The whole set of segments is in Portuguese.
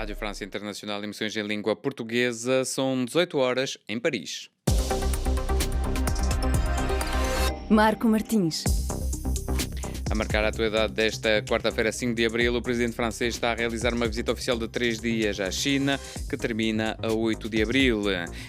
Rádio França Internacional, emissões em língua portuguesa, são 18 horas em Paris. Marco Martins. A marcar a atualidade desta quarta-feira, 5 de abril, o presidente francês está a realizar uma visita oficial de 3 dias à China, que termina a 8 de abril.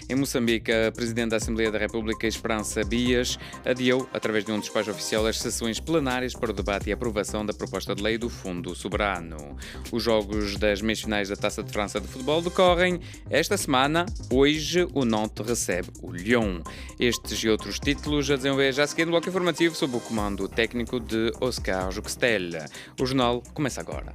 Em Moçambique, a presidente da Assembleia da República, Esperança Bias, adiou, através de um despacho oficial, as sessões plenárias para o debate e aprovação da proposta de lei do Fundo Soberano. Os jogos das meias finais da Taça de França de futebol decorrem esta semana. Hoje, o Nantes recebe o Lyon. Estes e outros títulos a desenvolver já a seguir no bloco informativo sob o comando técnico de Oscar Juxtel. O jornal começa agora.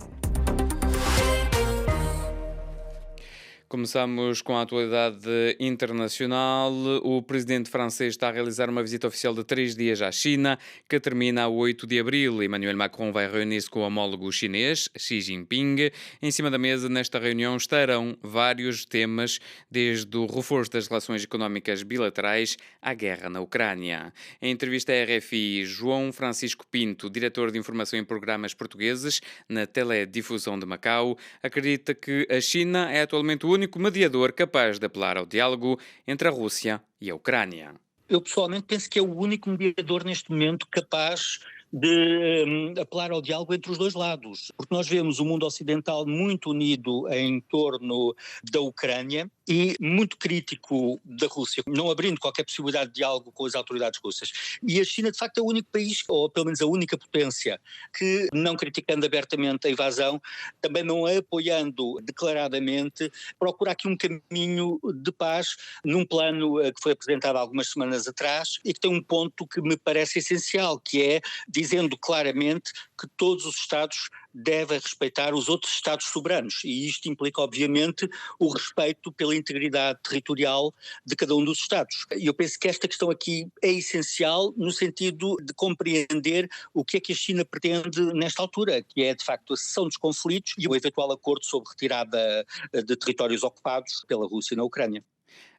Começamos com a atualidade internacional. O presidente francês está a realizar uma visita oficial de 3 dias à China, que termina a 8 de abril. Emmanuel Macron vai reunir-se com o homólogo chinês, Xi Jinping. Em cima da mesa, nesta reunião, estarão vários temas, desde o reforço das relações económicas bilaterais à guerra na Ucrânia. Em entrevista à RFI, João Francisco Pinto, diretor de informação em programas portugueses na Teledifusão de Macau, acredita que a China é atualmente o único mediador capaz de apelar ao diálogo entre a Rússia e a Ucrânia. Eu pessoalmente penso que é o único mediador neste momento capaz de apelar ao diálogo entre os dois lados, porque nós vemos o mundo ocidental muito unido em torno da Ucrânia e muito crítico da Rússia, não abrindo qualquer possibilidade de diálogo com as autoridades russas. E a China, de facto, é o único país, ou pelo menos a única potência, que, não criticando abertamente a invasão, também não a apoiando declaradamente, procura aqui um caminho de paz num plano que foi apresentado há algumas semanas atrás e que tem um ponto que me parece essencial, que é dizendo claramente que todos os Estados devem respeitar os outros Estados soberanos, e isto implica, obviamente, o respeito pela integridade territorial de cada um dos Estados. E eu penso que esta questão aqui é essencial no sentido de compreender o que é que a China pretende nesta altura, que é, de facto, a cessão dos conflitos e o eventual acordo sobre retirada de territórios ocupados pela Rússia na Ucrânia.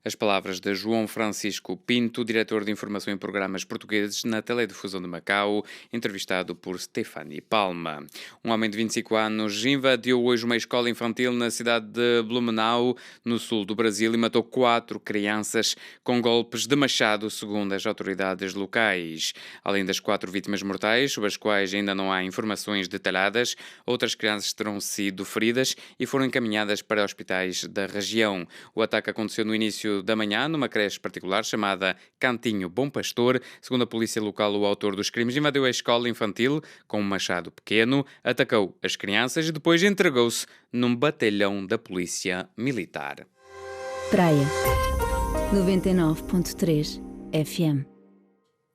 As palavras de João Francisco Pinto, diretor de informação em programas portugueses na Teledifusão de Macau, entrevistado por Stefani Palma. Um homem de 25 anos invadiu hoje uma escola infantil na cidade de Blumenau, no sul do Brasil, e matou 4 crianças com golpes de machado, segundo as autoridades locais. Além das 4 vítimas mortais, sobre as quais ainda não há informações detalhadas, outras crianças terão sido feridas e foram encaminhadas para hospitais da região. O ataque aconteceu no início da manhã, numa creche particular chamada Cantinho Bom Pastor. Segundo a polícia local, o autor dos crimes invadiu a escola infantil com um machado pequeno, atacou as crianças e depois entregou-se num batalhão da polícia militar. Praia 99.3 FM.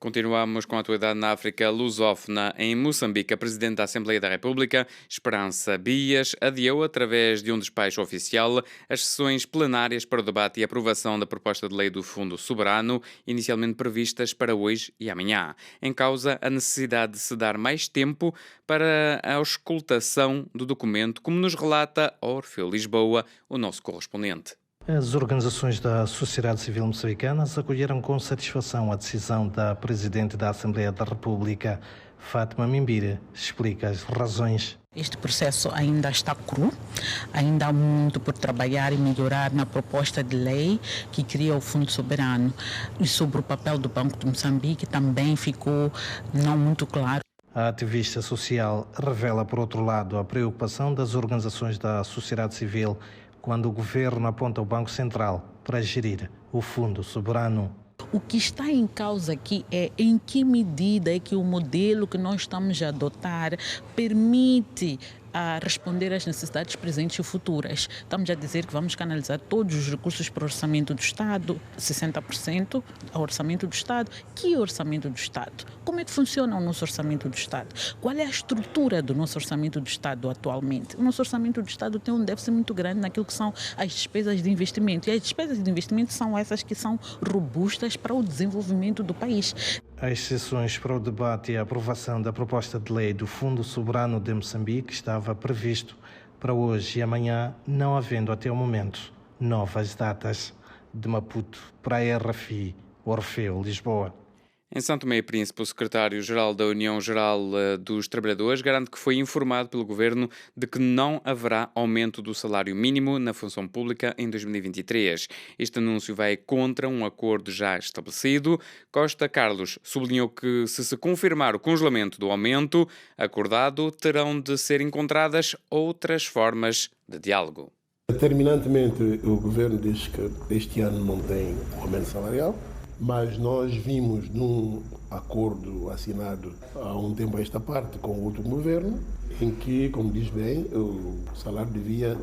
Continuamos com a atualidade na África lusófona. Em Moçambique, a Presidente da Assembleia da República, Esperança Bias, adiou, através de um despacho oficial, as sessões plenárias para o debate e aprovação da proposta de lei do Fundo Soberano, inicialmente previstas para hoje e amanhã. Em causa, a necessidade de se dar mais tempo para a auscultação do documento, como nos relata Orfeu Lisboa, o nosso correspondente. As organizações da sociedade civil moçambicana acolheram com satisfação a decisão da Presidente da Assembleia da República, Fátima Mimbire, explica as razões. Este processo ainda está cru, ainda há muito por trabalhar e melhorar na proposta de lei que cria o Fundo Soberano. E sobre o papel do Banco de Moçambique também ficou não muito claro. A ativista social revela, por outro lado, a preocupação das organizações da sociedade civil quando o governo aponta o Banco Central para gerir o Fundo Soberano. O que está em causa aqui é em que medida é que o modelo que nós estamos a adotar permite responder às necessidades presentes e futuras. Estamos a dizer que vamos canalizar todos os recursos para o orçamento do Estado, 60% ao orçamento do Estado. Que orçamento do Estado? Como é que funciona o nosso orçamento do Estado? Qual é a estrutura do nosso orçamento do Estado atualmente? O nosso orçamento do Estado tem um déficit muito grande naquilo que são as despesas de investimento. E as despesas de investimento são essas que são robustas para o desenvolvimento do país. As sessões para o debate e a aprovação da proposta de lei do Fundo Soberano de Moçambique estava previsto para hoje e amanhã, não havendo até o momento novas datas. De Maputo para a RFI, Orfeu Lisboa. Em São Tomé e Príncipe, o secretário-geral da União Geral dos Trabalhadores garante que foi informado pelo governo de que não haverá aumento do salário mínimo na função pública em 2023. Este anúncio vai contra um acordo já estabelecido. Costa Carlos sublinhou que, se confirmar o congelamento do aumento acordado, terão de ser encontradas outras formas de diálogo. Determinantemente, o governo diz que este ano não tem aumento salarial, mas nós vimos num acordo assinado há um tempo a esta parte com o outro governo, em que, como diz bem, o salário devia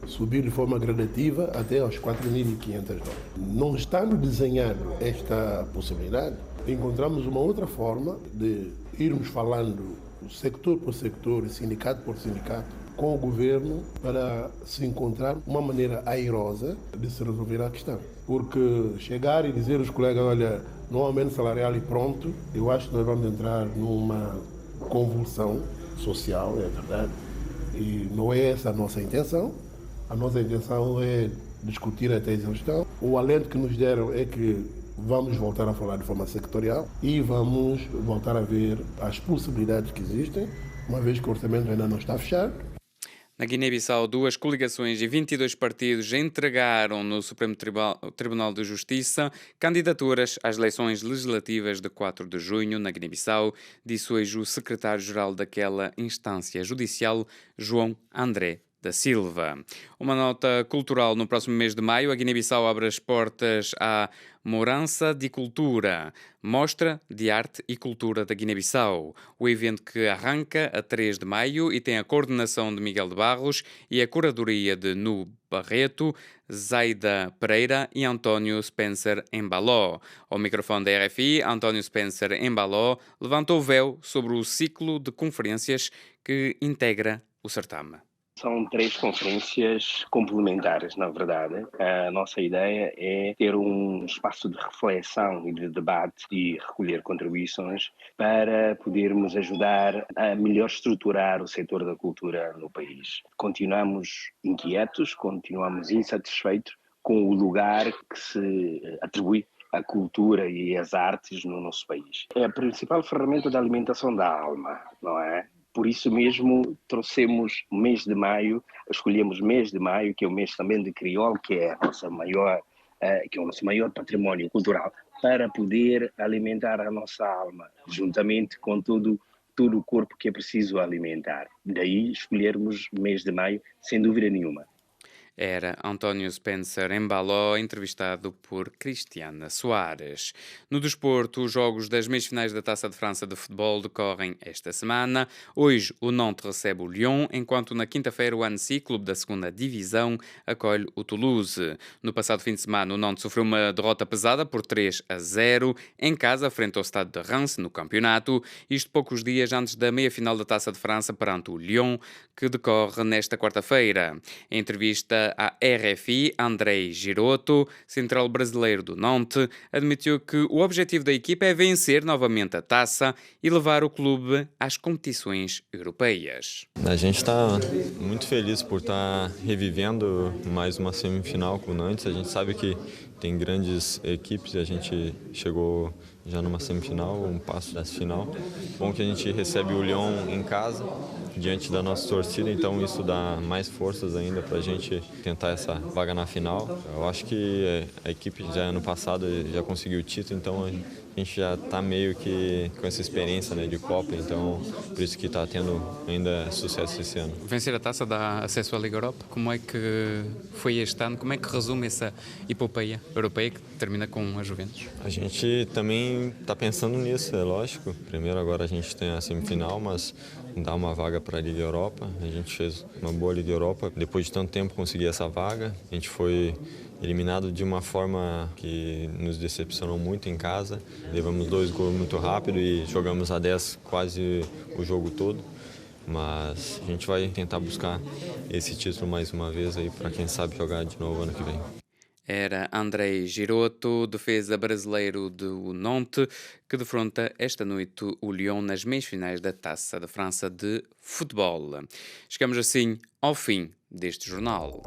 subir de forma gradativa até aos 4.500 dólares. Não estando desenhado esta possibilidade, encontramos uma outra forma de irmos falando sector por sector, sindicato por sindicato, com o governo para se encontrar uma maneira airosa de se resolver a questão. Porque chegar e dizer aos colegas, olha, não aumento salarial e pronto, eu acho que nós vamos entrar numa convulsão social, é verdade, e não é essa a nossa intenção. A nossa intenção é discutir até a exaustão. O alento que nos deram é que vamos voltar a falar de forma sectorial e vamos voltar a ver as possibilidades que existem, uma vez que o orçamento ainda não está fechado. Na Guiné-Bissau, 2 coligações e 22 partidos entregaram no Supremo Tribunal de Justiça candidaturas às eleições legislativas de 4 de junho na Guiné-Bissau, disse hoje o secretário-geral daquela instância judicial, João André da Silva. Uma nota cultural: no próximo mês de maio, a Guiné-Bissau abre as portas à Morança de Cultura, Mostra de Arte e Cultura da Guiné-Bissau. O evento, que arranca a 3 de maio e tem a coordenação de Miguel de Barros e a curadoria de Nu Barreto, Zaida Pereira e António Spencer Embaló. Ao microfone da RFI, António Spencer Embaló levantou o véu sobre o ciclo de conferências que integra o certame. São 3 conferências complementares, na verdade. A nossa ideia é ter um espaço de reflexão e de debate e recolher contribuições para podermos ajudar a melhor estruturar o setor da cultura no país. Continuamos inquietos, continuamos insatisfeitos com o lugar que se atribui à cultura e às artes no nosso país. É a principal ferramenta da alimentação da alma, não é? Por isso mesmo trouxemos o mês de maio, escolhemos o mês de maio, que é o mês também de crioulo, que é o nosso maior património cultural, para poder alimentar a nossa alma, juntamente com todo o corpo que é preciso alimentar. Daí escolhermos o mês de maio, sem dúvida nenhuma. Era António Spencer Embaló, entrevistado por Cristiana Soares. No desporto, os jogos das meias-finais da Taça de França de futebol decorrem esta semana. Hoje, o Nantes recebe o Lyon, enquanto na quinta-feira o Annecy, clube da segunda divisão, acolhe o Toulouse. No passado fim de semana, o Nantes sofreu uma derrota pesada por 3-0 em casa, frente ao Stade de Reims, no campeonato. Isto poucos dias antes da meia-final da Taça de França perante o Lyon, que decorre nesta quarta-feira. Em entrevista à RFI, André Girotto, central brasileiro do Nantes, admitiu que o objetivo da equipa é vencer novamente a taça e levar o clube às competições europeias. A gente está muito feliz por estar revivendo mais uma semifinal com o Nantes. A gente sabe que tem grandes equipes e a gente chegou já numa semifinal, um passo dessa final. Bom que a gente recebe o Lyon em casa, diante da nossa torcida, então isso dá mais forças ainda para a gente tentar essa vaga na final. Eu acho que a equipe já ano passado já conseguiu o título, então a gente já está meio que com essa experiência, né, de Copa, então por isso que está tendo ainda sucesso esse ano. Vencer a taça dá acesso à Liga Europa. Como é que foi este ano? Como é que resume essa epopeia europeia que termina com a Juventus? A gente também está pensando nisso, é lógico. Primeiro agora a gente tem a semifinal, mas dá uma vaga para a Liga Europa. A gente fez uma boa Liga Europa. Depois de tanto tempo conseguir essa vaga, a gente foi eliminado de uma forma que nos decepcionou muito em casa. Levamos 2 gols muito rápido e jogamos a 10 quase o jogo todo. Mas a gente vai tentar buscar esse título mais uma vez aí para quem sabe jogar de novo ano que vem. Era André Girotto, defesa brasileiro do Nantes, que defronta esta noite o Lyon nas meias-finais da Taça da França de futebol. Chegamos assim ao fim deste jornal.